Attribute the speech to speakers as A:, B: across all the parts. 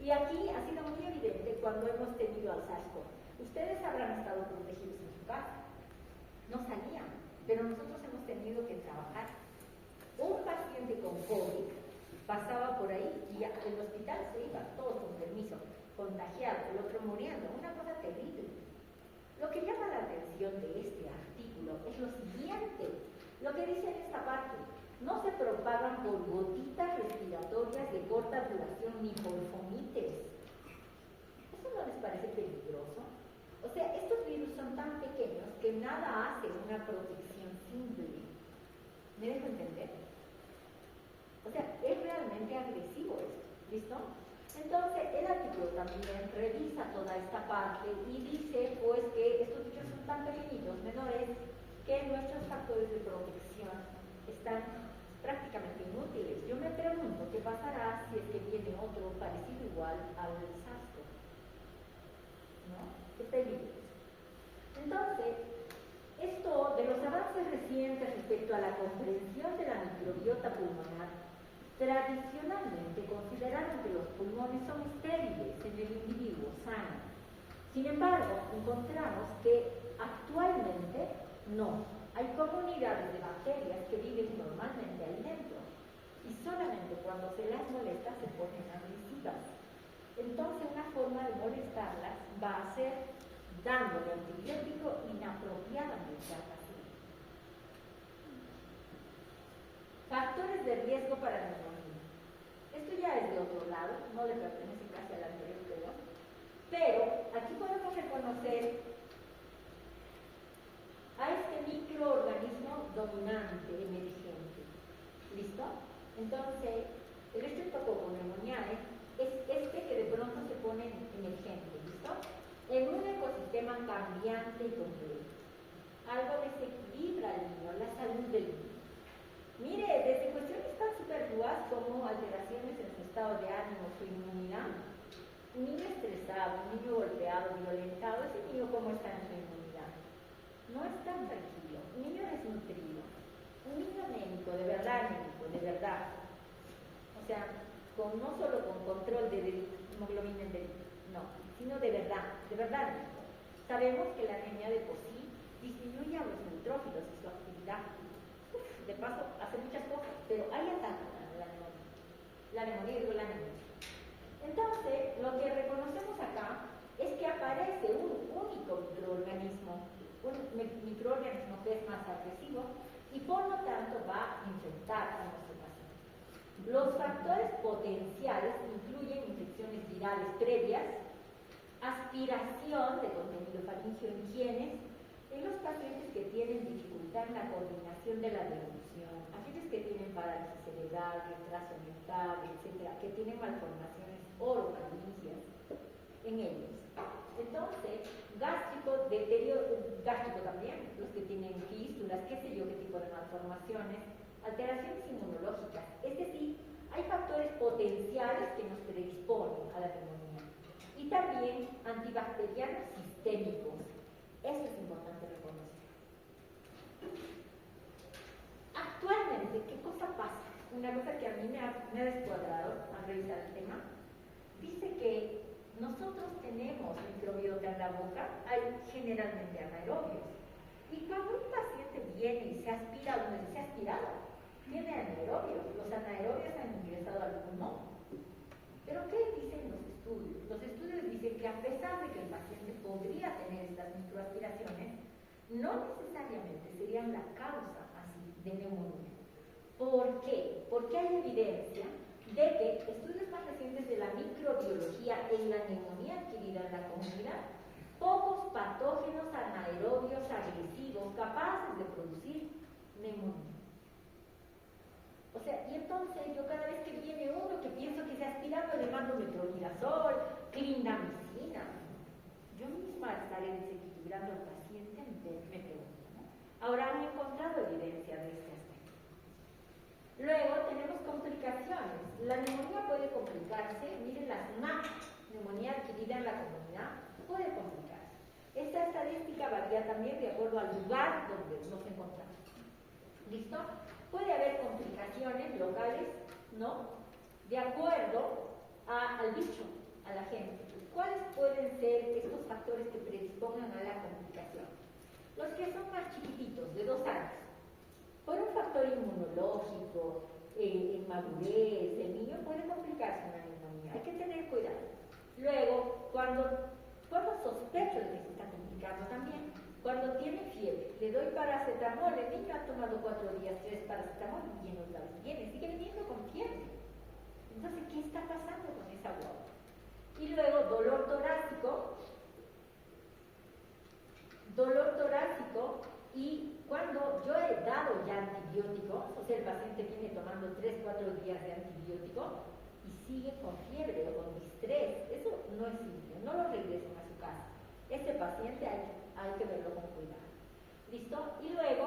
A: Y aquí ha sido muy evidente cuando hemos tenido al SARS-CoV. Ustedes habrán estado protegidos en su casa, no salían, pero nosotros hemos tenido que trabajar. Un paciente con COVID pasaba por ahí y al hospital se iba, todos con permiso, contagiado, el otro muriendo, una cosa terrible. Lo que llama la atención de este artículo es lo siguiente, lo que dice en esta parte: no se propagan por gotitas respiratorias de corta duración ni por fomites. ¿Eso no les parece peligroso? O sea, estos virus son tan pequeños que nada hace una protección simple. ¿Me dejo entender? O sea, es realmente agresivo esto, ¿listo? Entonces, el artículo también revisa toda esta parte y dice, pues, que estos bichos son tan pequeñitos, menores, que nuestros factores de protección están prácticamente inútiles. Yo me pregunto qué pasará si es que viene otro parecido igual al SARS-CoV, ¿no? Qué peligro. Entonces, esto de los avances recientes respecto a la comprensión de la microbiota pulmonar, tradicionalmente consideraron que los pulmones son estériles en el individuo sano. Sin embargo, encontramos que actualmente no. Hay comunidades de bacterias que viven normalmente ahí dentro y solamente cuando se las molesta se ponen agresivas. Entonces, una forma de molestarlas va a ser dándole antibiótico inapropiadamente al paciente. Factores de riesgo para la neumonía. Esto ya es de otro lado, no le pertenece casi al anterior, pero aquí podemos reconocer a este microorganismo dominante emergente. ¿Listo? Entonces, el Streptococcus pneumoniae es este que de pronto se pone emergente. ¿Listo? En un ecosistema cambiante y complejo. Algo desequilibra al niño, la salud del niño. Mire, desde cuestiones tan superfluas como alteraciones en su estado de ánimo, su inmunidad. Un niño estresado, un niño golpeado, violentado, ese niño cómo está en su inmunidad. No está tranquilo, un niño desnutrido, un niño anémico, de verdad, o sea, no solo con control de hemoglobina no, sino de verdad anémico. Sabemos que la anemia de por sí disminuye a los neutrófilos y su actividad. De paso, hace muchas cosas, pero ahí ataca la neumonía y la anemia. Entonces, lo que reconocemos acá es que aparece un único microorganismo, que es más agresivo y por lo tanto va a infectar a nuestro paciente. Los factores potenciales incluyen infecciones virales previas, aspiración de contenido faríngeo en quienes, en los pacientes que tienen dificultad en la coordinación de la deglución, aquellos que tienen parálisis cerebral, retraso mental, etcétera, que tienen malformaciones orofaringias en ellos. Entonces, gástrico también, los que tienen fístulas, qué sé yo, qué tipo de malformaciones, alteraciones inmunológicas. Es decir, hay factores potenciales que nos predisponen a la neumonía. Y también antibacterianos sistémicos. Eso es importante reconocer. Actualmente, ¿qué cosa pasa? Una cosa que a mí me ha descuadrado al revisar el tema. Dice que nosotros tenemos microbiota en la boca, hay generalmente anaerobios. Y cuando un paciente viene y se aspira donde se ha aspirado, tiene anaerobios. Los anaerobios han ingresado al pulmón. Pero ¿qué dicen los estudios? Los estudios dicen que a pesar de que el paciente podría tener estas microaspiraciones, no necesariamente serían la causa así de neumonía. ¿Por qué? Porque hay evidencia de que estudios más recientes de la microbiología en la neumonía adquirida en la comunidad, pocos patógenos anaerobios agresivos capaces de producir neumonía. O sea, y entonces yo cada vez que viene uno que pienso que se ha aspirado, le mando metronidazol, clindamicina. Yo misma estaré desequilibrando al paciente, me pregunto, ¿no? Ahora han encontrado evidencia de este aspecto. Luego tenemos complicaciones. La neumonía puede complicarse, miren las NAC, neumonía adquirida en la comunidad, puede complicarse. Esta estadística varía también de acuerdo al lugar donde nos encontramos. ¿Listo? Puede haber complicaciones locales, ¿no? De acuerdo al bicho. a la gente cuáles pueden ser estos factores que predispongan a la complicación. Los que son más chiquititos, de 2 años, por un factor inmunológico, en madurez, el niño puede complicarse una neumonía, hay que tener cuidado. Luego, cuando sospecho de que se está complicando también, cuando tiene fiebre, le doy paracetamol, el niño ha tomado 4 días 3 paracetamol y sigue viniendo con fiebre. Entonces, ¿qué está pasando con esa guagua? Y luego, dolor torácico, y cuando yo he dado ya antibióticos, o sea, el paciente viene tomando 3-4 días de antibiótico y sigue con fiebre o con distrés, eso no es simple, no lo regresen a su casa. Este paciente hay que verlo con cuidado. ¿Listo? Y luego,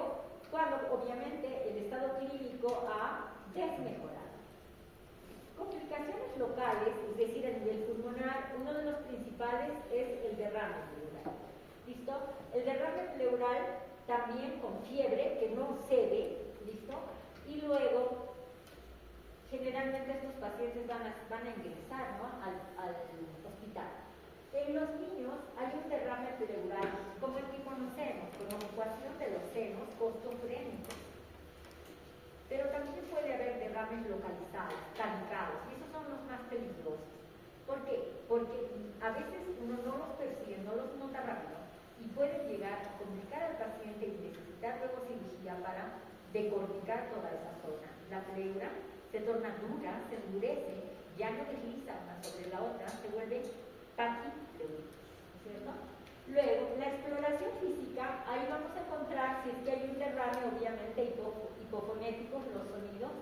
A: cuando obviamente el estado clínico ha desmejorado. Complicaciones locales, es decir, a nivel pulmonar, uno de los principales es el derrame pleural. ¿Listo? El derrame pleural también con fiebre, que no cede, ¿listo? Y luego, generalmente estos pacientes van a ingresar, ¿no?, al hospital. En los niños hay un derrame pleural, como el que conocemos, con ocupación de los senos costofrénicos. Pero también puede haber derrames localizados, truncados, y esos son los más peligrosos. ¿Por qué? Porque a veces uno no los percibe, no los nota rápido, y puede llegar a complicar al paciente y necesitar luego cirugía para decorticar toda esa zona. La pleura se torna dura, se endurece, ya no desliza una sobre la otra, se vuelve paquipleuritis, ¿cierto? Luego, la exploración física, ahí vamos a encontrar, si es que hay un derrame, obviamente hipofonéticos, los sonidos,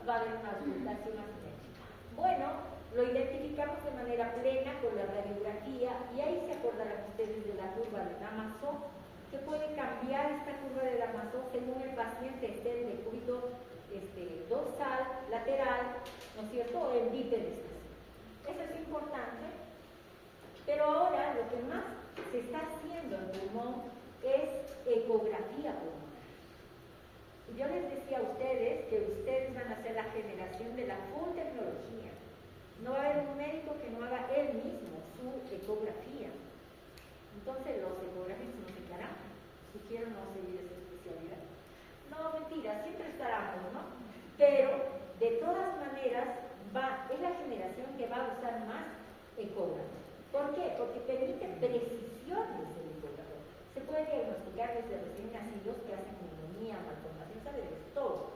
A: va a haber una auscultación asimétrica. Bueno, lo identificamos de manera plena con la radiografía, y ahí se acordarán ustedes de la curva de Damasó, que puede cambiar esta curva de Damasó según el paciente esté en decúbito dorsal, lateral, ¿no es cierto?, o en bípedes. Eso es importante, pero ahora lo que más se está haciendo en pulmón es ecografía pulmonar. Yo les decía a ustedes que ustedes van a ser la generación de la full tecnología. No va a haber un médico que no haga él mismo su ecografía. Entonces los ecografistas no se quedarán, sugiero no seguir esa especialidad. No, mentira, siempre estarán, ¿no? Pero de todas maneras es la generación que va a usar más ecógrafo. ¿Por qué? Porque permite precisiones del ecógrafo. Se puede diagnosticar desde recién nacidos que hacen neumonía, malformación, sabe de todo.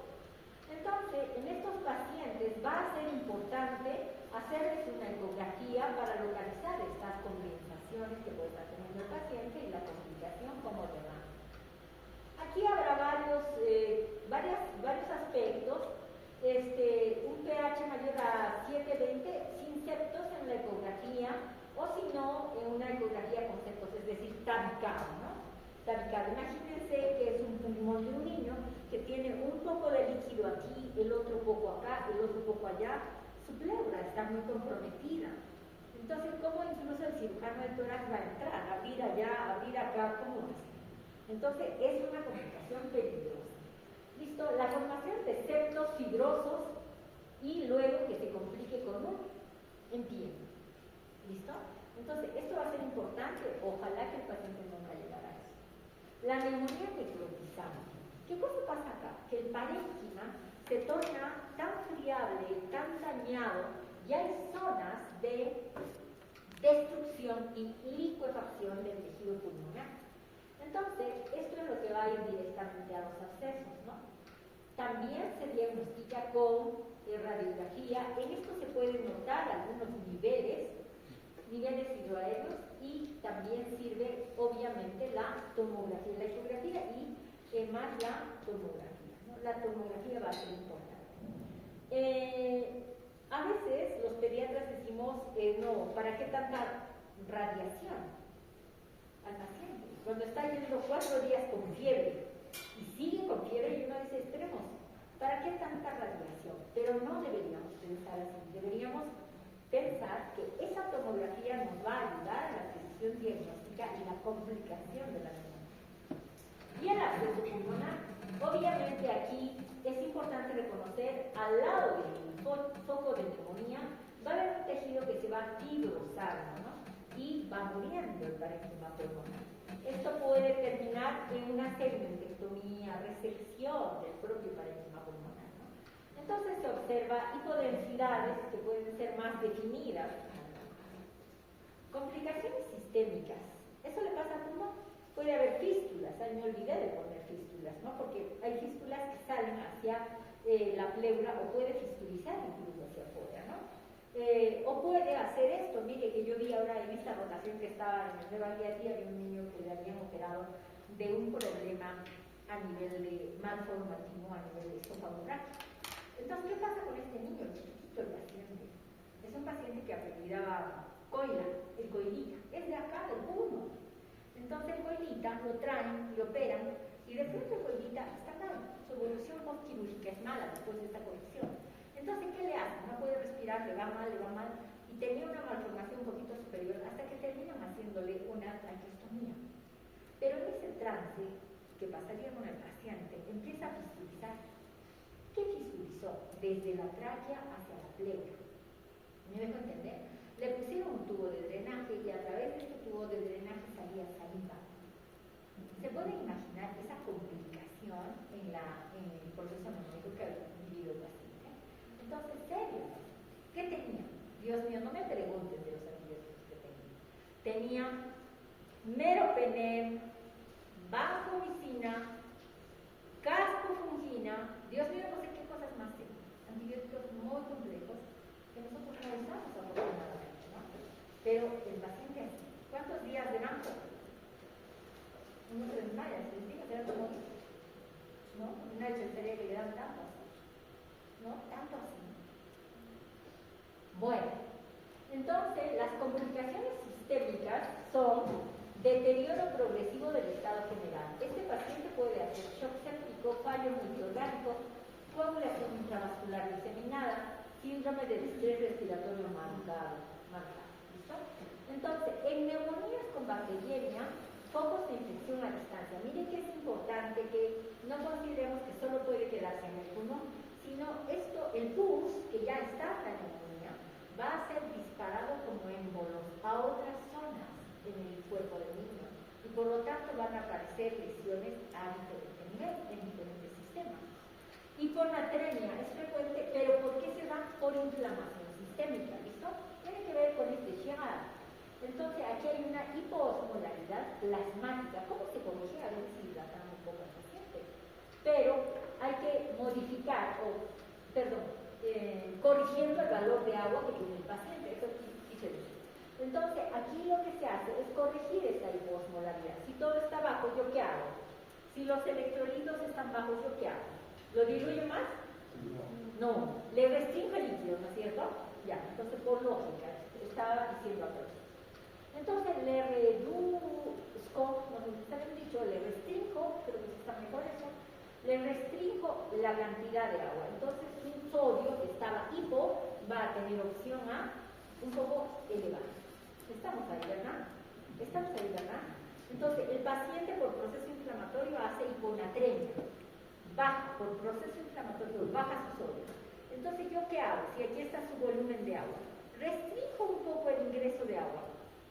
A: Entonces, en estos pacientes va a ser importante hacerles una ecografía para localizar estas compensaciones que puede estar teniendo el paciente y la complicación como demás. Aquí habrá varios aspectos. Un pH mayor a 7,20 sin septos en la ecografía, o si no, en una ecografía con septos, es decir, tabicado, ¿no? Tabicado. Imagínense que es un pulmón de un niño que tiene un poco de líquido aquí, el otro poco acá, el otro poco allá. Su pleura está muy comprometida. Entonces, ¿cómo incluso el cirujano del tórax va a entrar? Abrir allá, abrir acá, ¿cómo hace? Entonces, es una complicación peligrosa. ¿Listo? La formación de septos fibrosos y luego que se complique con un entiendo. ¿Listo? Entonces, esto va a ser importante. Ojalá que el paciente no va a llegar a eso. La neumonía necrotizante. ¿Qué cosa pasa acá? Que el parénquima se torna tan friable, tan dañado, y hay zonas de destrucción y licuefacción del tejido pulmonar. Entonces, esto es lo que va a ir directamente a los abscesos, ¿no? También se diagnostica con radiografía. En esto se pueden notar algunos niveles hidroaéreos, y también sirve obviamente la tomografía, la ecografía y más la tomografía, ¿no? La tomografía va a ser importante. A veces los pediatras decimos, no, ¿para qué tanta radiación al paciente? Cuando está yendo 4 días con fiebre y sigue con fiebre, y uno dice, esperemos, ¿para qué tanta radiación? Pero no deberíamos pensar así, deberíamos pensar que esa tomografía nos va a ayudar a la precisión diagnóstica y la complicación de la neumonía. Y el absceso pulmonar, obviamente aquí es importante reconocer, al lado del foco de neumonía, va a haber un tejido que se va fibrosarno, ¿no? Y va muriendo el parénquima pulmonar. Esto puede terminar en una segmentectomía, resección del propio parénquima pulmonar, ¿no? Entonces se observa hipodensidades que pueden ser más definidas. Complicaciones sistémicas. ¿Eso le pasa al pulmón? Puede haber fístulas. Ahí me olvidé de poner fístulas, ¿no? Porque hay fístulas que salen hacia la pleura o puede fistulizar incluso hacia afuera, ¿no? O puede hacer esto. Mire que yo vi ahora en esta rotación que estaba en el Nueva Día había un niño que le habían operado de un problema a nivel de malformativo, a nivel de esófago bráquico. Entonces, ¿qué pasa con este niño? Chiquito el paciente. Es un paciente que apellidaba Coila, el Coilita. Es de acá, del pulmón. Entonces el Coilita lo traen y lo operan y de pronto el Coilita está mal. Su evolución postquirúrgica es mala después de esta corrección. Entonces, ¿qué le hacen? No puede respirar, le va mal, y tenía una malformación un poquito superior hasta que terminan haciéndole una traqueostomía. Pero en ese trance que pasaría con el paciente, empieza a fistulizar. ¿Qué fistulizó? Desde la tráquea hacia la pleura. ¿Me dejo entender? Le pusieron un tubo de drenaje y a través de este tubo de drenaje salía saliva. ¿Se puede imaginar esa complicación en el proceso neumónico que ha vivido el paciente? Entonces, serio, ¿qué tenía? Dios mío, no me pregunten de los antibióticos que tenía. Tenía meropenem, vancomicina, cascofungina, Dios mío, no sé qué cosas más tenía. Antibióticos muy complejos que nosotros no usamos afortunadamente, ¿no? Pero el paciente así, ¿cuántos días de banco? Uno se desmaya, se les diga, se dan como ¿no? Una hechicería que le dan tanto así, ¿no? Tanto así. Bueno, entonces las complicaciones sistémicas son deterioro progresivo del estado general. Este paciente puede hacer shock séptico, fallo multiorgánico, coagulación intravascular diseminada, síndrome de distrés respiratorio marcado. ¿Listo? Entonces, en neumonías con bacteriemia, focos de infección a distancia. Miren que es importante que no consideremos que solo puede quedarse en el pulmón, sino esto, el pus, que ya está en la neumonía, va a ser disparado como émbolos a otras zonas en el cuerpo del niño. Y por lo tanto van a aparecer lesiones a diferente nivel, en diferentes sistemas. Hiponatremia es frecuente, pero ¿por qué se da? Por inflamación sistémica, ¿listo? Tiene que ver con este Chiar. Entonces aquí hay una hipoosmolaridad plasmática. ¿Cómo se corrige? A ver si hidratamos un poco al paciente. Pero hay que modificar, corrigiendo el valor de agua que tiene el paciente. Eso sí se dice. Entonces aquí lo que se hace es corregir esta hipoosmolaridad. Si todo está bajo, ¿yo qué hago? Si los electrolitos están bajos, ¿yo qué hago? ¿Lo diluyo más? No. Le restringo el líquido, ¿no es cierto? Ya, entonces por lógica, estaba diciendo acá. Entonces le reduzco, no sé si está bien dicho, le restringo, creo que está mejor eso, le restringo la cantidad de agua. Entonces un sodio que estaba hipo va a tener opción a un poco elevado. Estamos ahí, ¿verdad? Estamos ahí, ¿verdad? Entonces el paciente por proceso inflamatorio hace hiponatremia. Baja, por proceso inflamatorio, baja su sodio. Entonces, ¿yo qué hago? Si aquí está su volumen de agua, restringo un poco el ingreso de agua,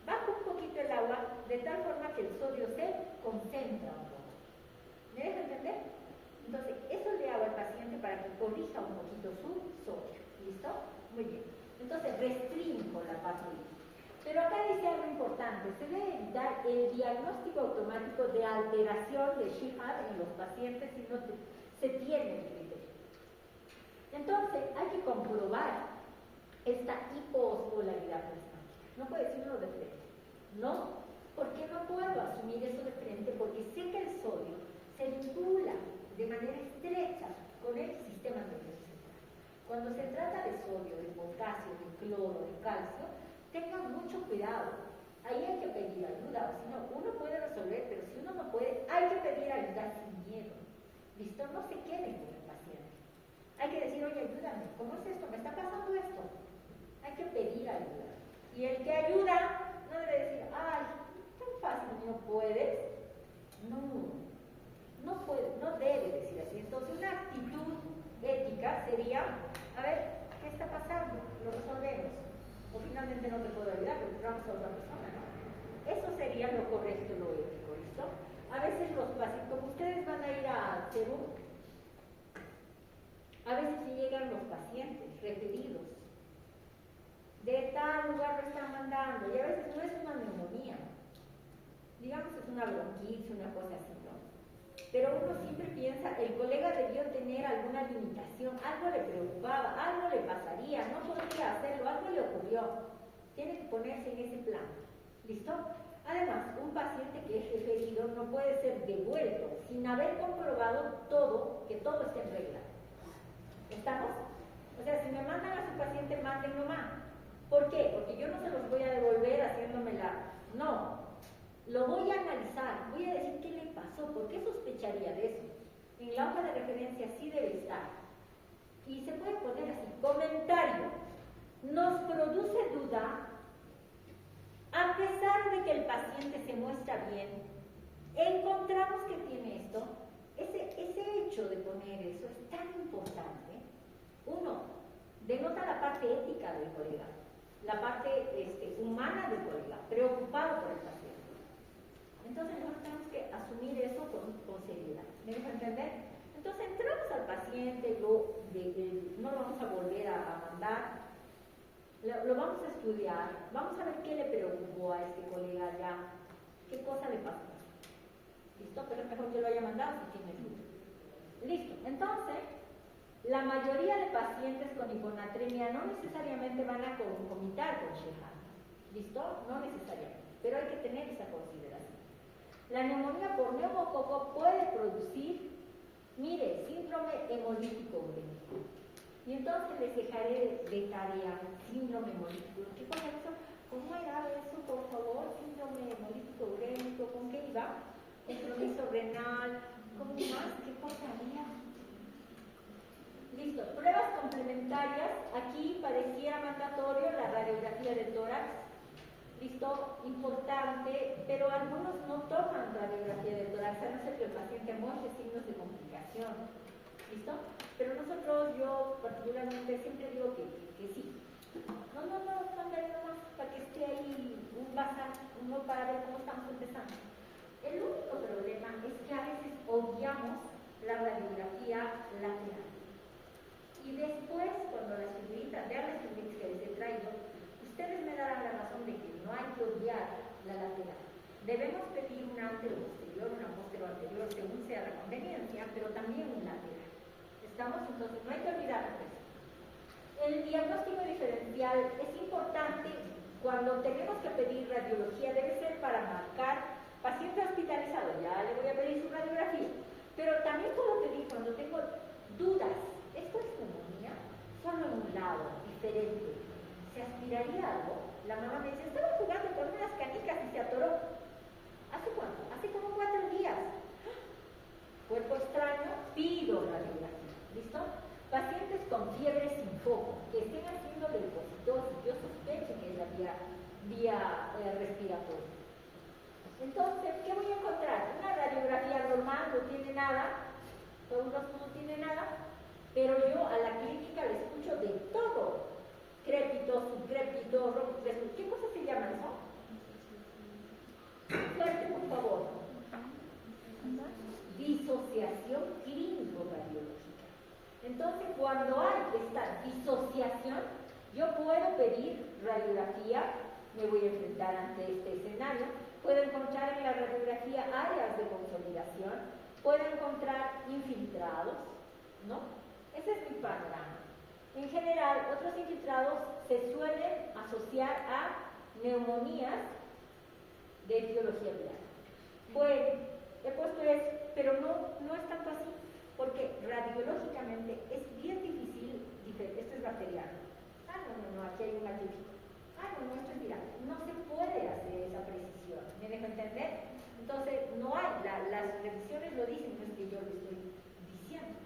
A: bajo un poquito el agua, de tal forma que el sodio se concentra un poco. ¿Me deja entender? Entonces, eso le hago al paciente para que corrija un poquito su sodio. ¿Listo? Muy bien. Entonces, restringo la patología. Pero acá dice algo importante, se debe evitar el diagnóstico automático de alteración de Sheehan en los pacientes si no se tiene el criterio. Entonces, hay que comprobar esta hipoosmolaridad plasmática. No puede decir uno de frente. No, porque no puedo asumir eso de frente porque sé que el sodio se vincula de manera estrecha con el sistema nervioso central. Cuando se trata de sodio, de potasio, de cloro, de calcio, tengan mucho cuidado. Ahí hay que pedir ayuda, o si no, uno puede resolver, pero si uno no puede, hay que pedir ayuda sin miedo. ¿Listo? No se queden con el paciente. Hay que decir, oye, ayúdame, ¿cómo es esto? ¿Me está pasando esto? Hay que pedir ayuda. Y el que ayuda no debe decir, ay, tan fácil, no puedes. No puede, no debe decir así. Entonces, una actitud ética sería, a ver, ¿qué está pasando? Lo resolvemos. O finalmente no te puedo ayudar, porque entramos a otra persona, ¿no? Eso sería lo correcto, lo ético, ¿listo? A veces los pacientes, como ustedes van a ir a Perú, a veces llegan los pacientes referidos. De tal lugar lo están mandando, y a veces no es una neumonía. Digamos es una bronquitis, una cosa así, ¿no? Pero uno siempre piensa, el colega debió tener alguna limitación, algo le preocupaba, algo le pasaría, no podría hacerlo, algo le ocurrió. Tiene que ponerse en ese plan. ¿Listo? Además, un paciente que es referido no puede ser devuelto sin haber comprobado todo, que todo esté en regla. ¿Estamos? O sea, si me mandan a su paciente, mándenlo más. ¿Por qué? Porque yo no se los voy a devolver haciéndomela. No. Lo voy a analizar, voy a decir qué le pasó, por qué sospecharía de eso. En la hoja de referencia sí debe estar. Y se puede poner así, comentario. Nos produce duda, a pesar de que el paciente se muestra bien, encontramos que tiene esto. Ese hecho de poner eso es tan importante. Uno, denota la parte ética del colega, la parte humana del colega, preocupado por el paciente. Entonces nosotros tenemos que asumir eso con seriedad. ¿Me deja entender? Entonces entramos al paciente, no lo vamos a volver a mandar, lo vamos a estudiar, vamos a ver qué le preocupó a este colega ya, qué cosa le pasó. ¿Listo? Pero es mejor que lo haya mandado si tiene duda. Listo. Entonces, la mayoría de pacientes con hiponatremia no necesariamente van a concomitar con Sheehan. ¿Listo? No necesariamente. Pero hay que tener esa consideración. La neumonía por neumococo puede producir, mire, síndrome hemolítico urémico. Y entonces les dejaré de tarea síndrome hemolítico. ¿Qué cosa es eso? ¿Cómo era eso, por favor? Síndrome hemolítico urémico, ¿con qué iba? Compromiso renal, ¿cómo más? ¿Qué cosa había? Listo, pruebas complementarias. Aquí pareciera mandatorio la radiografía de tórax. Listo, importante, pero algunos no toman radiografía de tórax, a no ser que el paciente muestre signos de complicación. ¿Listo? Pero nosotros, yo particularmente, siempre digo que sí. No, mándale nomás para que esté ahí un bazar, uno para ver cómo estamos empezando. El único problema es que a veces obviamos la radiografía lateral. Y después, cuando las figuritas, vean las figuritas que les he traído, ustedes me darán la razón de que no hay que obviar la lateral. Debemos pedir un antero posterior, una posterior anterior, según sea la conveniencia, pero también un lateral. ¿Estamos? Entonces, no hay que olvidar eso. El diagnóstico diferencial es importante cuando tenemos que pedir radiología, debe ser para marcar paciente hospitalizado, ya le voy a pedir su radiografía, pero también puedo pedir cuando tengo dudas, ¿esto es neumonía? Solo en un lado, diferente. ¿Se aspiraría algo? La mamá me dice, estaba jugando con unas canicas y se atoró. ¿Hace cuánto? Hace como 4 días. Cuerpo extraño, pido radiografía. ¿Listo? Pacientes con fiebre sin foco, que estén haciendo leucocitosis, yo sospecho que es la vía respiratoria. Entonces, ¿qué voy a encontrar? Una radiografía normal, no tiene nada, todos no tiene nada, pero yo a la clínica le escucho de todo. Crépito, subcrépito, rompecrépito, ¿qué cosa se llama eso? Fuerte, por favor. Disociación clínico-radiológica. Entonces, cuando hay esta disociación, yo puedo pedir radiografía, me voy a enfrentar ante este escenario, puedo encontrar en la radiografía áreas de consolidación, puedo encontrar infiltrados, ¿no? Ese es mi panorama. En general, otros infiltrados se suelen asociar a neumonías de etiología viral. Bueno, he puesto eso, pero no es tanto así, porque radiológicamente es bien difícil, esto es bacteriano. No, aquí hay un atípico. No, esto es viral. No se puede hacer esa precisión. ¿Me dejo entender? Entonces, no hay, las revisiones lo dicen, no es que yo lo estoy diciendo.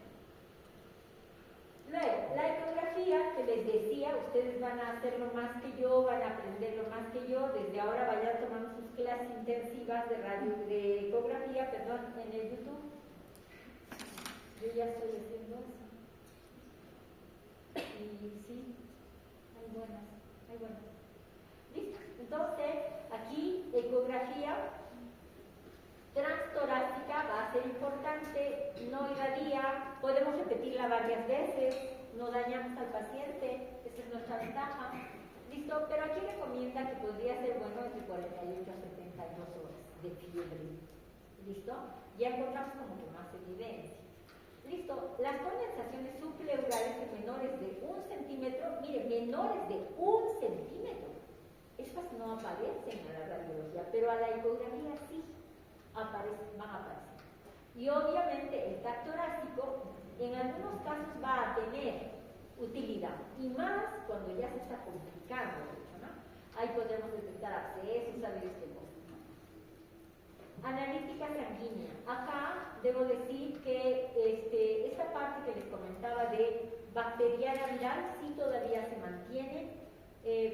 A: Luego, la ecografía que les decía, ustedes van a hacerlo más que yo, van a aprenderlo más que yo, desde ahora vayan tomando sus clases intensivas de ecografía, perdón, en el YouTube. Yo ya estoy haciendo eso. Y sí, hay buenas. ecografía transtorácica va a ser importante, no irradia, podemos repetirla varias veces, no dañamos al paciente, esa es nuestra ventaja. Listo, pero aquí recomienda que podría ser bueno entre 48 a 72 horas de fiebre. ¿Listo? Ya encontramos como que más evidencia. Listo, las condensaciones subpleurales en menores de 1 centímetro, mire, menores de 1 centímetro, estas no aparecen a la radiología, pero a la ecografía sí van a aparecer. Y obviamente el TAC torácico en algunos casos va a tener utilidad, y más cuando ya se está complicando, ¿no? Ahí podemos detectar abscesos, saber este cosa. Analítica sanguínea. Acá debo decir que esta parte que les comentaba de bacteriana viral sí todavía se mantiene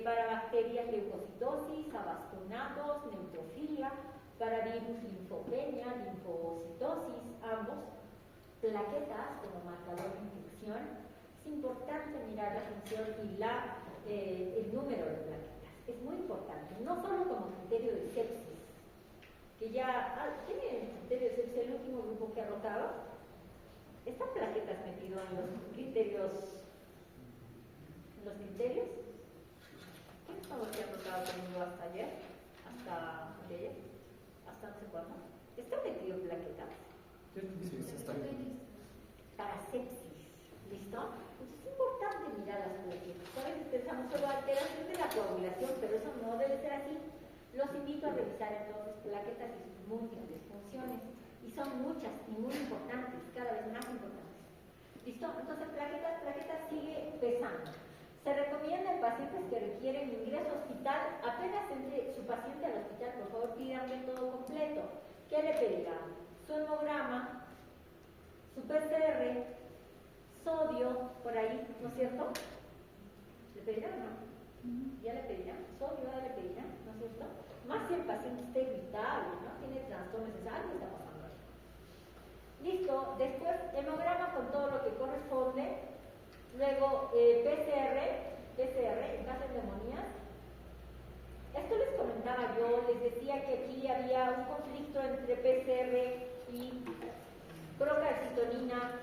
A: para bacterias leucocitosis, abastonados, neutrofilia, para virus linfopenia, linfocitosis, ambos, plaquetas como marcador de infección. Es importante mirar la función y el número de plaquetas. Es muy importante, no solo como criterio de sepsis, que ya, ¿quién es el criterio de sepsis, el último grupo que ha rotado? ¿Están plaquetas metidas en los criterios? ¿Quién estaba que ha rotado conmigo hasta ayer? ¿Hasta ayer? ¿Hasta no sé cuándo? ¿Están metidos plaquetas?
B: Sí, sí está.
A: Para sepsis, ¿listo? Entonces es importante mirar las plaquetas. A veces pensamos solo alteración de la coagulación, pero eso no debe ser así. Los invito a revisar entonces plaquetas y sus múltiples funciones, y son muchas y muy importantes, cada vez más importantes. ¿Listo? Entonces plaquetas sigue pesando. Se recomienda en pacientes que requieren ingreso hospital, apenas entre su paciente al hospital, por favor pídanme todo completo. ¿Qué le pedirán? Su hemograma, su PCR, sodio, por ahí, ¿no es cierto? ¿Le pedirán, no? ¿Ya le pedirán? ¿Sodio ya le pedirán? ¿No es cierto? Más si el paciente está irritable, ¿no? Tiene trastornos de sangre, está pasando ahí. Listo, después hemograma con todo lo que corresponde. Luego PCR, en caso de neumonías. Esto les comentaba yo, les decía que aquí había un conflicto entre PCR y procalcitonina,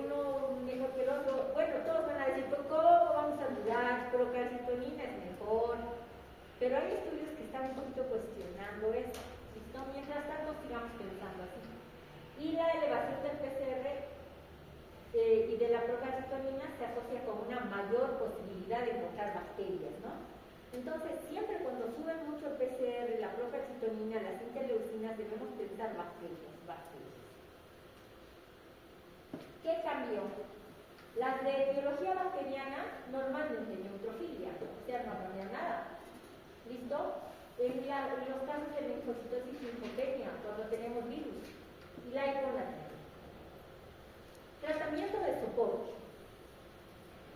A: uno mejor que el otro. Bueno, todos van a decir, ¿cómo vamos a dudar? Procalcitonina es mejor. Pero hay estudios que están un poquito cuestionando esto. Mientras tanto, sigamos pensando así. Y la elevación del PCR y de la procalcitonina se asocia con una mayor posibilidad de encontrar bacterias, ¿no? Entonces, siempre cuando suben mucho el PCR, la procalcitonina, las interleucinas, debemos pensar bacterias. ¿Qué cambió? Las de biología bacteriana normalmente neutrofilia, o sea, no cambian nada. ¿Listo? En los casos de linfocitosis y linfopenia, cuando tenemos virus, y la hiponatremia. Tratamiento de soporte.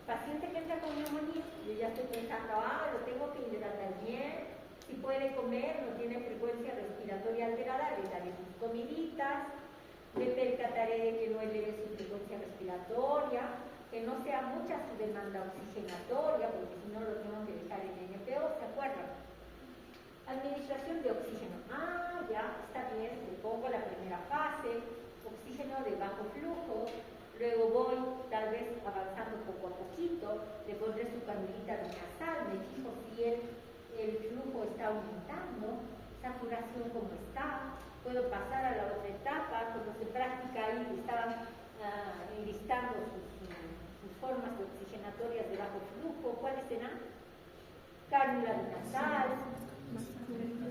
A: Paciente que entra con neumonía, yo ya estoy pensando, lo tengo que hidratar bien, si puede comer, no tiene frecuencia respiratoria alterada, le daré sus comiditas, me percataré de que no eleve su frecuencia respiratoria, que no sea mucha su demanda oxigenatoria, porque si no lo tengo que dejar en NPO, ¿se acuerdan? Administración de oxígeno. Ya, está bien, le pongo la primera fase, oxígeno de bajo flujo, luego voy tal vez avanzando poco a poquito, le pondré su canulita nasal, me fijo si el flujo está aumentando, saturación como está, puedo pasar a la otra etapa, como se práctica ahí, estaban enlistando sus formas oxigenatorias de bajo flujo. ¿Cuáles serán? Cánula nasal,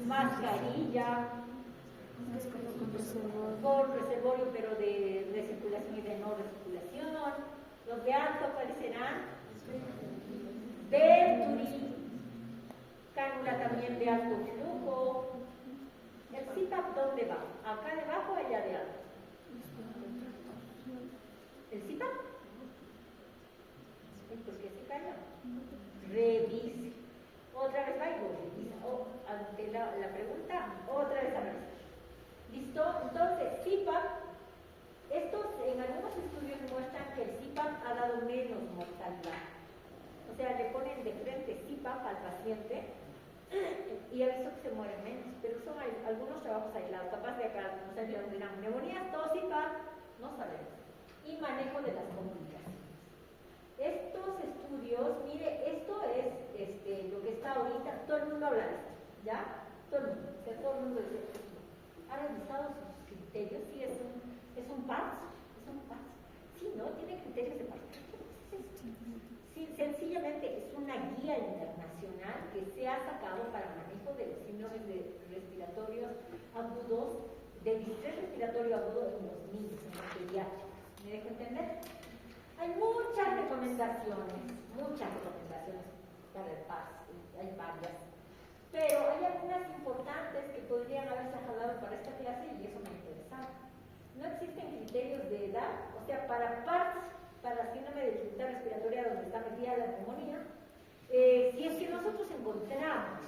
A: mascarilla, con reservorio pero de recirculación y de no recirculación. Los de alto, ¿cuáles serán? Venturi, cánula también de alto flujo. ¿El CPAP dónde va? ¿Acá debajo o allá de alto? ¿El CPAP? ¿Por qué se calla? Revise. Otra vez va y lo revisa. Ante la pregunta, otra vez a revisar. ¿Listo? Entonces, CPAP, estos en algunos estudios muestran que el CPAP ha dado menos mortalidad. O sea, le ponen de frente CPAP al paciente y he visto que se mueren menos, pero son algunos trabajos aislados, capaz de acá, no sé, dirán, neumonías, tos y tal, no sabemos. Y manejo de las complicaciones. Estos estudios, mire, esto es lo que está ahorita, todo el mundo habla de esto, ¿ya? Todo el mundo, o sea, todo el mundo dice, ¿ha revisado sus criterios? Sí, es un PAS, sí, ¿no? Tiene criterios de PAS. Sí, sencillamente es una guía internacional que se ha sacado para manejo de los síndromes respiratorios agudos, del distrés respiratorio agudo en los niños, en los pediátricos. ¿Me dejo entender? Hay muchas recomendaciones para el PAS, hay varias, pero hay algunas importantes que podrían haberse jalado para esta clase y eso me interesa. No existen criterios de edad, o sea, para PAS, para síndrome de dificultad respiratoria donde está metida la neumonía, si es que nosotros encontramos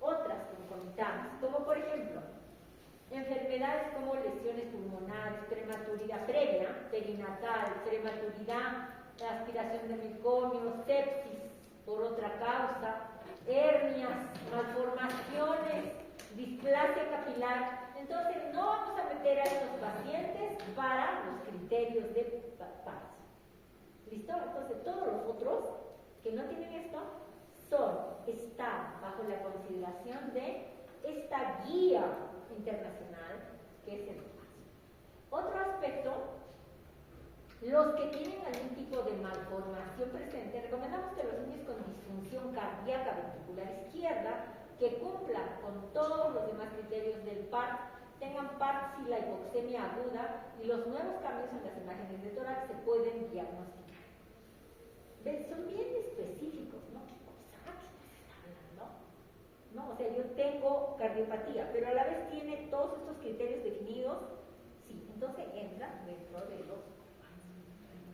A: otras concomitantes, como por ejemplo, enfermedades como lesiones pulmonares, prematuridad previa, perinatal, prematuridad, aspiración de meconium, sepsis por otra causa, hernias, malformaciones, displasia capilar. Entonces, no vamos a meter a estos pacientes para los criterios de PAS. ¿Listo? Entonces, todos los otros que no tienen esto están bajo la consideración de esta guía internacional que es el PAS. Otro aspecto, los que tienen algún tipo de malformación presente, recomendamos que los niños con disfunción cardíaca ventricular izquierda, que cumplan con todos los demás criterios del PAS, tengan PAS y la hipoxemia aguda y los nuevos cambios en las imágenes de tórax se pueden diagnosticar. ¿Ven? Son bien específicos, ¿no? ¿Qué cosa? ¿Qué está hablando? ¿No? O sea, yo tengo cardiopatía, pero a la vez tiene todos estos criterios definidos, sí, entonces entra dentro de los PAS.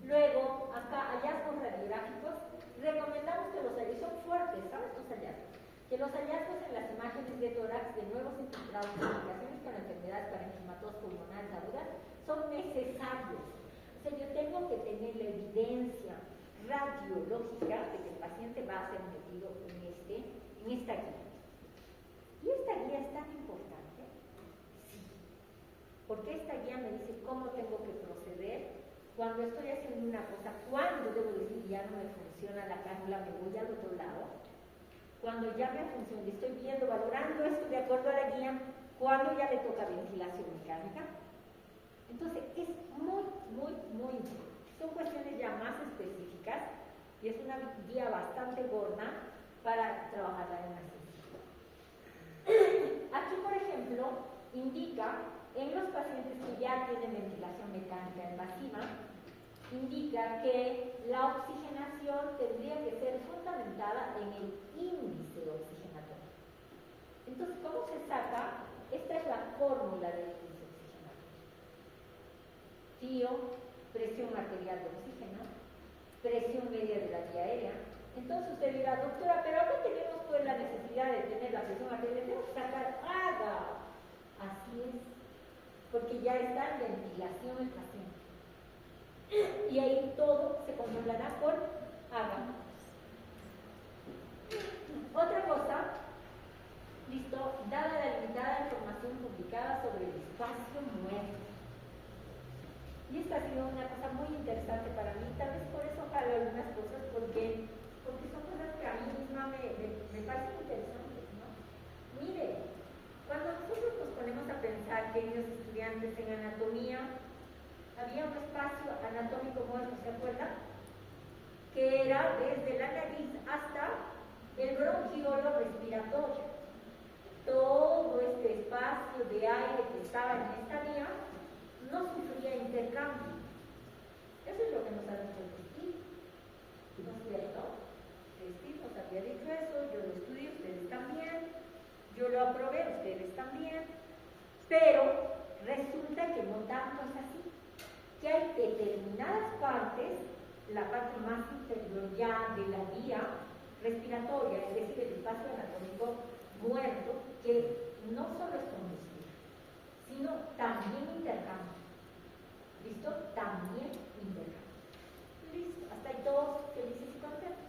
A: Luego, acá, hallazgos radiográficos, recomendamos que los hallazgos son fuertes, ¿sabes? Estos hallazgos. Que los hallazgos en las imágenes de tórax de nuevos infiltrados en complicaciones con enfermedades parenquimatosis pulmonares agudas son necesarios. O sea, yo tengo que tener la evidencia radiológica de que el paciente va a ser metido en esta guía. ¿Y esta guía es tan importante? Sí. Porque esta guía me dice cómo tengo que proceder cuando estoy haciendo una cosa, cuándo debo decir ya no me funciona la cánula, me voy al otro lado. Cuando ya me funciona, estoy viendo, valorando esto de acuerdo a la guía, cuando ya le toca ventilación mecánica. Entonces, es muy importante. Son cuestiones ya más específicas y es una guía bastante gorda para trabajarla en la ciencia. Aquí, por ejemplo, indica en los pacientes que ya tienen ventilación mecánica invasiva, indica que la oxigenación tendría que ser fundamentada en el índice oxigenatorio. Entonces, ¿cómo se saca? Esta es la fórmula del índice oxigenatorio. TIO, presión arterial de oxígeno, presión media de la vía aérea. Entonces usted dirá, doctora, pero acá tenemos pues la necesidad de tener la presión arterial, tenemos que sacar AGA. Así es, porque ya está en ventilación el paciente. Y ahí todo se controlará por AGA. Otra cosa, listo, dada la limitada información publicada sobre el espacio muerto. Y esta ha sido una cosa muy interesante para mí, tal vez por eso jalo algunas cosas, porque son cosas que a mí misma me parecen interesantes, ¿no? Mire, cuando nosotros nos ponemos a pensar, queridos estudiantes, en anatomía, había un espacio anatómico muerto, ¿se acuerdan? Que era desde la nariz hasta el bronquiolo respiratorio. Todo este espacio de aire que estaba en esta vía no sufría intercambio. Eso es lo que nos ha dicho el Steve. ¿No es cierto? El Steve nos había dicho eso, yo lo estudié, ustedes también, yo lo aprobé, ustedes también, pero resulta que no tanto es así, que hay determinadas partes, la parte más inferior ya de la vía respiratoria, es decir, el espacio anatómico muerto, que no solo es combustible, sino también intercambio. ¿Listo? También intercambio. Listo, hasta ahí todos felices y contentos.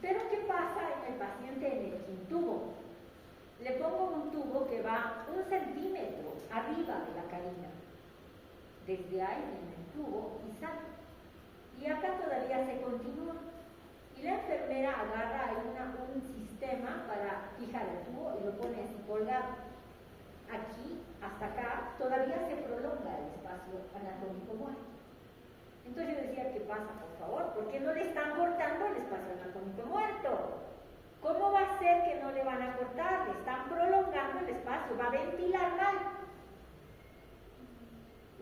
A: Pero ¿qué pasa en el paciente en el que intubo? a 1 centímetro arriba de la carina. Desde ahí viene el tubo y sale. Y acá todavía se continúa. Y la enfermera agarra ahí un sistema para fijar el tubo y lo pone así colgado. Aquí, hasta acá, todavía se prolonga el espacio anatómico muerto. Entonces yo decía, ¿qué pasa, por favor? ¿Por qué no le están cortando el espacio anatómico muerto? ¿Cómo va a ser que no le van a cortar? Le están prolongando el espacio, va a ventilar mal.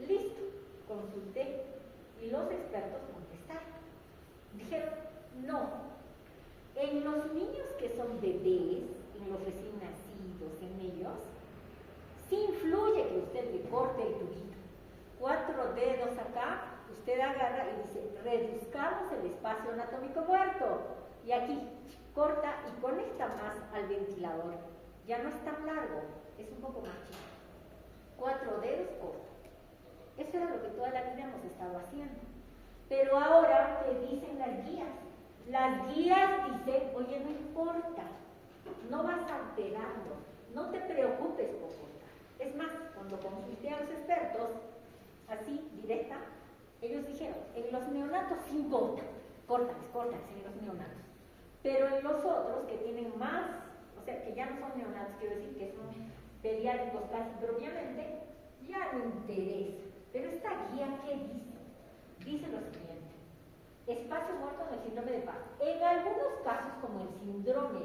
A: Listo, consulté y los expertos contestaron. Dijeron, no. En los niños que son bebés, en los recién nacidos, en ellos, sí influye que usted le corte el tubito. 4 dedos acá, usted agarra y dice, reduzcamos el espacio anatómico muerto. Y aquí, corta y conecta más al ventilador. Ya no es tan largo, es un poco más chico. 4 dedos, corta. Eso era lo que toda la vida hemos estado haciendo. Pero ahora, ¿qué dicen las guías? Las guías dicen, oye, no importa, no vas a alterarlo, no te preocupes por cortar. Es más, cuando consulté a los expertos, así, directa, ellos dijeron, en los neonatos sí importa, córtales en los neonatos. Pero en los otros que tienen más, o sea, que ya no son neonatos, quiero decir que son pediátricos casi propiamente, ya no interesa. Pero esta guía, ¿qué dice? Dice lo siguiente: espacio muerto en el síndrome de Parkinson. En algunos casos, como el síndrome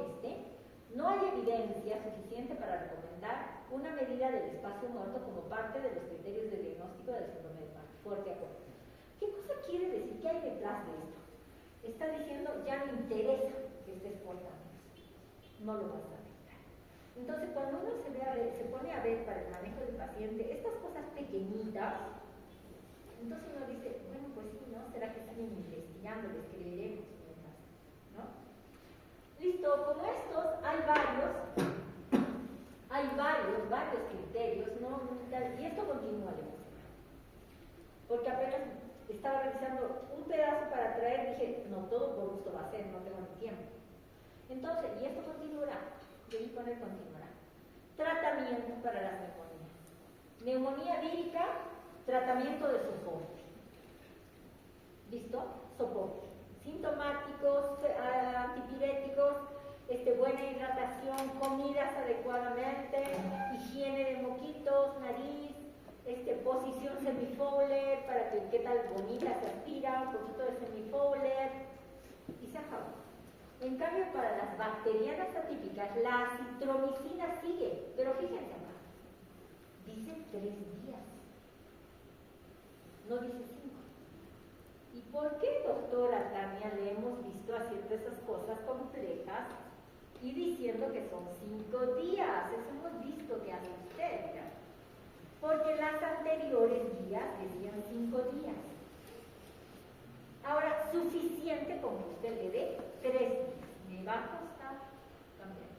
A: no hay evidencia suficiente para recomendar una medida del espacio muerto como parte de los criterios de diagnóstico del síndrome de Parkinson. Fuerte acuerdo. ¿Qué cosa quiere decir? ¿Qué hay detrás de esto? Está diciendo, ya no interesa que estés cortando, no lo vas a arreglar. Entonces, cuando uno se pone a ver para el manejo del paciente estas cosas pequeñitas, entonces uno dice, bueno, pues sí, ¿no? ¿Será que están investigando? Les creeremos, ¿no? Listo, como estos hay varios criterios, ¿no? Y esto continúa de música. Porque apenas estaba revisando un pedazo para traer, dije, no, todo por gusto va a ser, no tengo ni tiempo. Entonces, y esto continuará, debí poner continuará. Tratamiento para las neumonías. Neumonía vírica, tratamiento de soporte. ¿Listo? Soporte. Sintomáticos, antipiréticos, buena hidratación, comidas adecuadamente, higiene de moquitos, nariz, posición semifowler para que qué tal bonita se aspira, un poquito de semifowler y se acabó. En cambio, para las bacterianas atípicas, la acitromicina sigue, pero fíjense acá, dice 3 días, no dice 5. ¿Y por qué, doctora Tania, le hemos visto haciendo esas cosas complejas y diciendo que son 5 días? Eso hemos visto que hace usted, ¿ya? Porque las anteriores guías decían 5 días. Ahora, suficiente como usted le dé 3 días. Me va a costar también.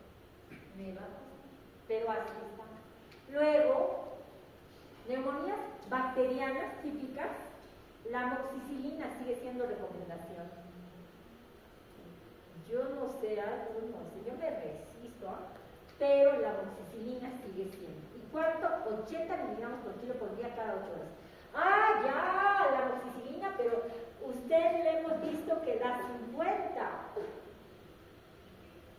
A: Me va a costar. Pero así está. Luego, neumonías bacterianas típicas, la amoxicilina sigue siendo recomendación. Yo no sé, yo me resisto, pero la amoxicilina sigue siendo. ¿Cuánto? 80 miligramos por kilo por día cada 8 horas. ¡Ah, ya! La amoxicilina, pero usted le hemos visto que da 50.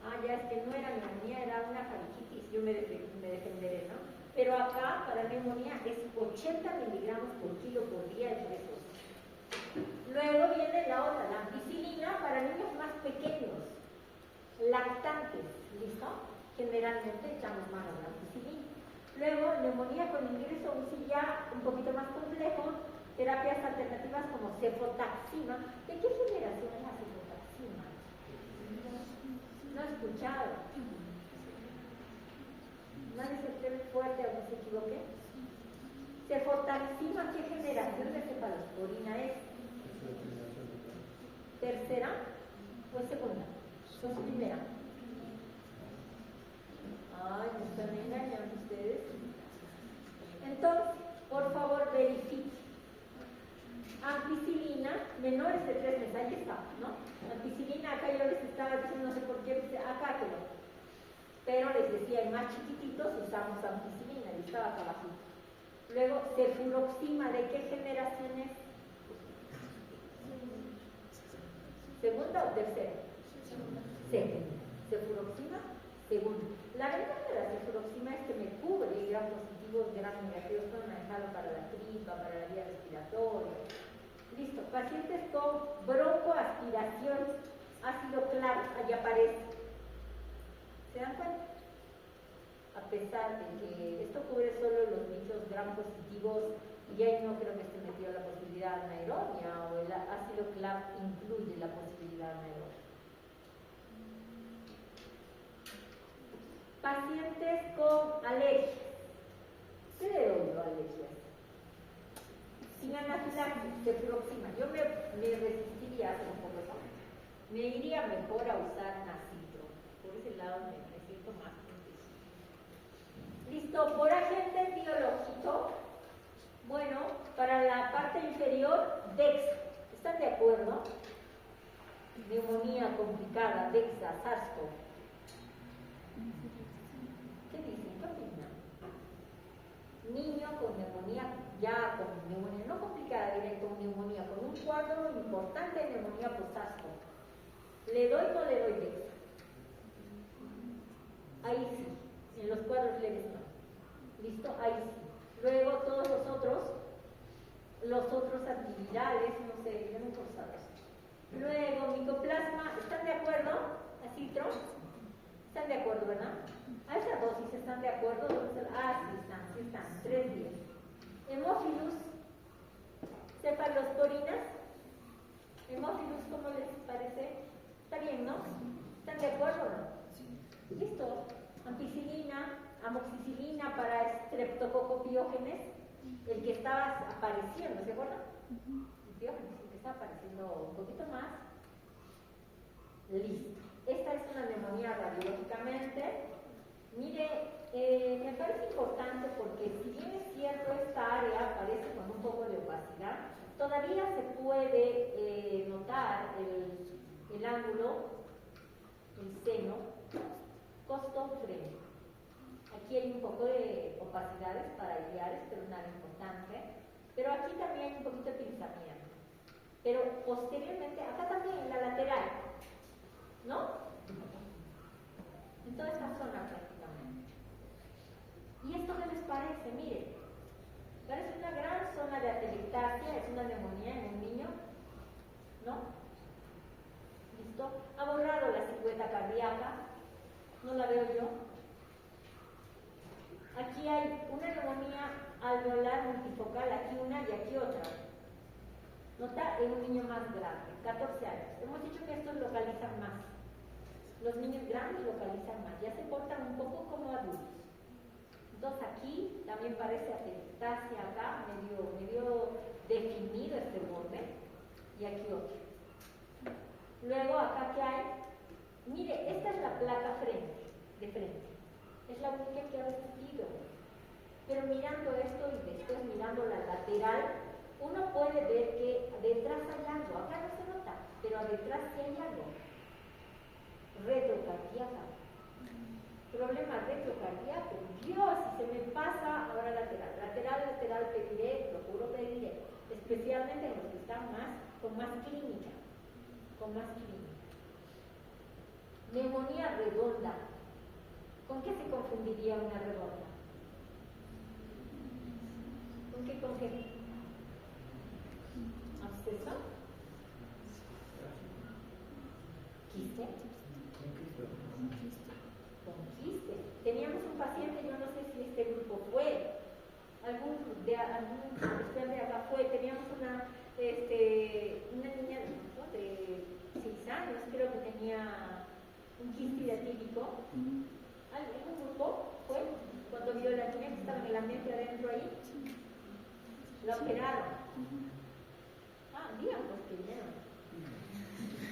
A: Ah, ya, es que no era neumonía, era una faringitis. Yo me defenderé, ¿no? Pero acá, para neumonía, es 80 miligramos por kilo por día de presos. Luego viene la otra, la ampicilina para niños más pequeños, lactantes, ¿listo? Generalmente echamos mano a la ampicilina. Luego, neumonía con ingreso UCI ya un poquito más complejo, terapias alternativas como cefotaxima. ¿De qué generación es la cefotaxima? No he escuchado. ¿Nadie se atreve fuerte a no se equivoque? Cefotaxima, ¿qué generación de cefalosporina es? ¿Tercera o segunda? ¿O primera? Ay, me están engañando ustedes. Entonces, por favor, verifique. Ampicilina, menores de 3 meses, ahí está, ¿no? Ampicilina, acá yo les estaba diciendo, no sé por qué, acá que no. pero les decía, en más chiquititos usamos ampicilina, y estaba acá abajo. Luego, cefuroxima, ¿de qué generación es? ¿Segunda o tercera? Segunda. Cefuroxima, segunda. La ventaja de la cefuroxima es que me cubre gran positivos, gran negativos, puedo manejarlo para la tripa, para la vía respiratoria. Listo. Pacientes con broncoaspiración, ácido claro, allá aparece. ¿Se dan cuenta? A pesar de que esto cubre solo los bichos gram positivos, y ahí no creo que esté metido la posibilidad anaerobia, o el ácido CLAP incluye la posibilidad anaerobia. Pacientes con alergias. ¿Qué le oigo alergias? Sin anafilaxis, cefuroxima. Yo me resistiría a hacer un poco eso. Me iría mejor a usar nacitro. Por ese lado me siento más protegido. Listo, por agente biológico. Bueno, para la parte inferior, DEXA. ¿Están de acuerdo? Neumonía complicada, DEXA, SARS-CoV. ¿Qué dicen? ¿Qué opinan? Niño con neumonía, ya con neumonía no complicada, directo con neumonía, con un cuadro importante de neumonía por SARS-CoV. ¿Le doy o no le doy DEXA? Ahí sí, en los cuadros leves no. ¿Listo? Ahí sí. Luego todos los otros antivirales, no sé, ya no forzados. Luego micoplasma, ¿están de acuerdo? ¿Acitro? ¿Están de acuerdo, verdad? A esa dosis están de acuerdo. Sí están, 3 días. Hemófilus, cefalosporinas. Hemófilus, ¿cómo les parece? ¿Está bien, no? ¿Están de acuerdo o no? Listo. Ampicilina, amoxicilina para estreptococopiógenes, el que estaba apareciendo, ¿se acuerdan? El piógenes, el que está apareciendo un poquito más. Listo. Esta es una neumonía radiológicamente. Mire, me parece importante porque si bien es cierto esta área aparece con un poco de opacidad, todavía se puede notar el ángulo, el seno, costofreno. Aquí hay un poco de opacidades para iliares, pero nada importante. Pero aquí también hay un poquito de pinzamiento. Pero posteriormente, acá también en la lateral, ¿no? En toda esta zona prácticamente. ¿Y esto qué les parece? Miren, parece una gran zona de atelectasia, es una neumonía en un niño, ¿no? ¿Listo? Ha borrado la silueta cardíaca, no la veo yo. Aquí hay una neumonía alveolar multifocal, aquí una y aquí otra. Nota en un niño más grande, 14 años. Hemos dicho que estos localizan más. Los niños grandes localizan más, ya se portan un poco como adultos. Entonces aquí también parece atelectasia acá, medio definido este borde, y aquí otro. Luego acá que hay, mire, esta es la placa de frente. Es la única que ha resistido. Pero mirando esto y después mirando la lateral, uno puede ver que detrás hay algo. Acá no se nota, pero detrás sí hay algo. Retrocardíaca. Problema retrocardíaco. Dios, si se me pasa ahora lateral. Lateral pediré, procuro pediré. Especialmente en los que están con más clínica. Neumonía redonda. ¿Con qué se confundiría una redonda? ¿Con qué? ¿Absceso? ¿Quiste? Con quiste. Teníamos un paciente, yo no sé si este grupo fue, algún estudiante de acá fue, teníamos una niña de 6 años, creo que tenía un quiste diatírico. ¿Algún grupo fue? Cuando vio la niña que estaba en el ambiente adentro ahí, la operaron. Digan pues que vieron.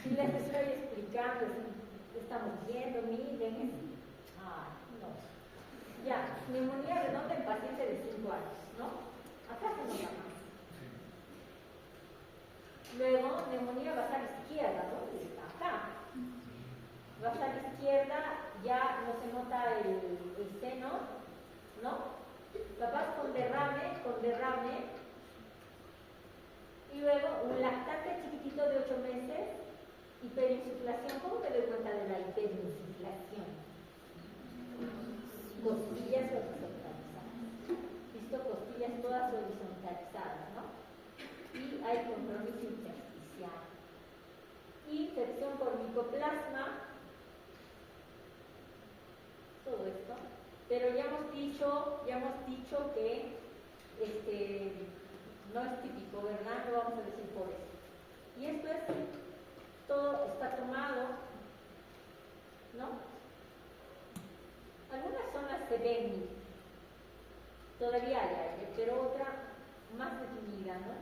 A: Si les estoy explicando, si estamos viendo, miren. No. Ya, neumonía redonda en paciente de 5 años, ¿no? Acá se nota más. Luego, neumonía basal izquierda, ¿dónde está? Acá. Vas a la izquierda, ya no se nota el seno, ¿no? Capaz con derrame, y luego un lactante chiquitito de 8 meses, hiperinsuflación. ¿Cómo me doy cuenta de la hiperinsuflación? Costillas horizontalizadas. ¿Listo? Costillas todas horizontalizadas, ¿no? Y hay compromiso intersticial. Infección por micoplasma. Todo esto. Pero ya hemos dicho que no es típico, ¿verdad? No vamos a decir por eso. Y esto es, todo está tomado, ¿no? Algunas zonas se ven, todavía hay aire, pero otra más definida, ¿no?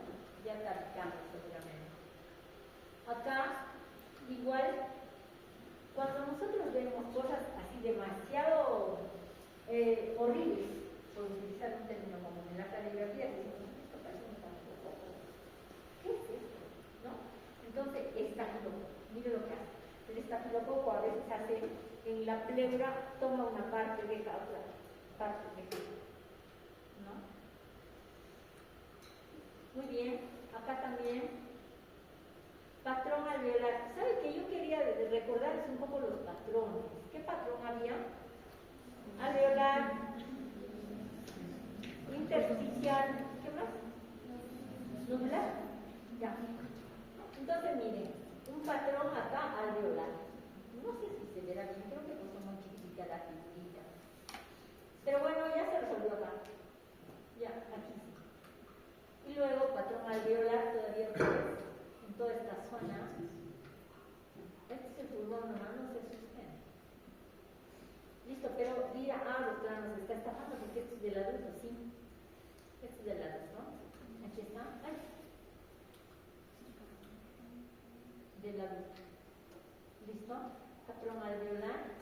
A: Ya platicamos seguramente. Acá, igual, cuando nosotros vemos cosas así demasiado horribles, por utilizar un término común en la caligrafía, decimos, esto parece un tampoco. ¿Qué es esto? ¿No? Entonces, estafilococo, mire lo que hace. El estafilococo a veces hace en la pleura, toma una parte, deja otra parte, ¿no? Muy bien, acá también. Patrón alveolar. ¿Sabe que yo quería recordarles un poco los patrones? ¿Qué patrón había? Alveolar, intersticial, ¿qué más? Nubular. Ya. Entonces, miren, un patrón acá alveolar. No sé si se verá bien, creo que puso muy chiquitita la figurita. Pero bueno, ya se resolvió acá. Ya, aquí sí. Y luego patrón alveolar todavía otra vez, en toda esta zona. Este es el pulmón nomás, no se asusten. Listo, pero mira, los planos, está estafando porque este es del adulto, sí. Este es del adulto, ¿no? Aquí está. Ay. Del adulto. ¿Listo? Patrón alveolar.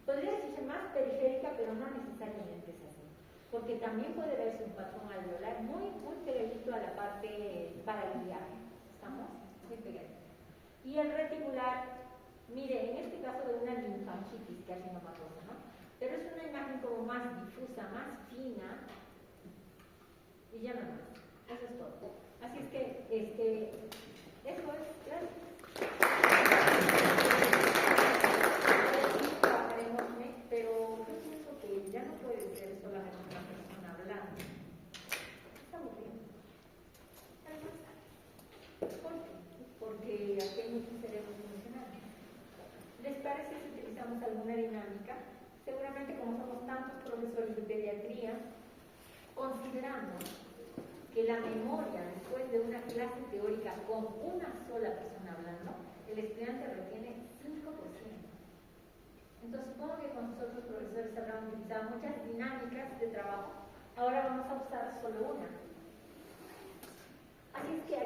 A: Podría decirse más periférica, pero no necesariamente es así. Porque también puede verse un patrón alveolar muy pegadito a la parte parailiar. ¿Estamos? Muy pegadito. Y el reticular, mire, en este caso de una linfangitis carcinomatosa, ¿no? Pero es una imagen como más difusa, más fina, y ya nada más. Eso es todo. Así es que, eso es, gracias. Pero yo pienso que ya no puede ser solamente una persona hablando. Está aburrido. ¿Por qué? Porque aquí hay muchos cerebros funcionando. ¿Les parece si utilizamos alguna dinámica? Seguramente como somos tantos profesores de pediatría, consideramos que la memoria después de una clase teórica con una sola persona hablando, el estudiante retiene 5%. Entonces supongo que con sus otros profesores habrán utilizado muchas dinámicas de trabajo. Ahora vamos a usar solo una. Así es que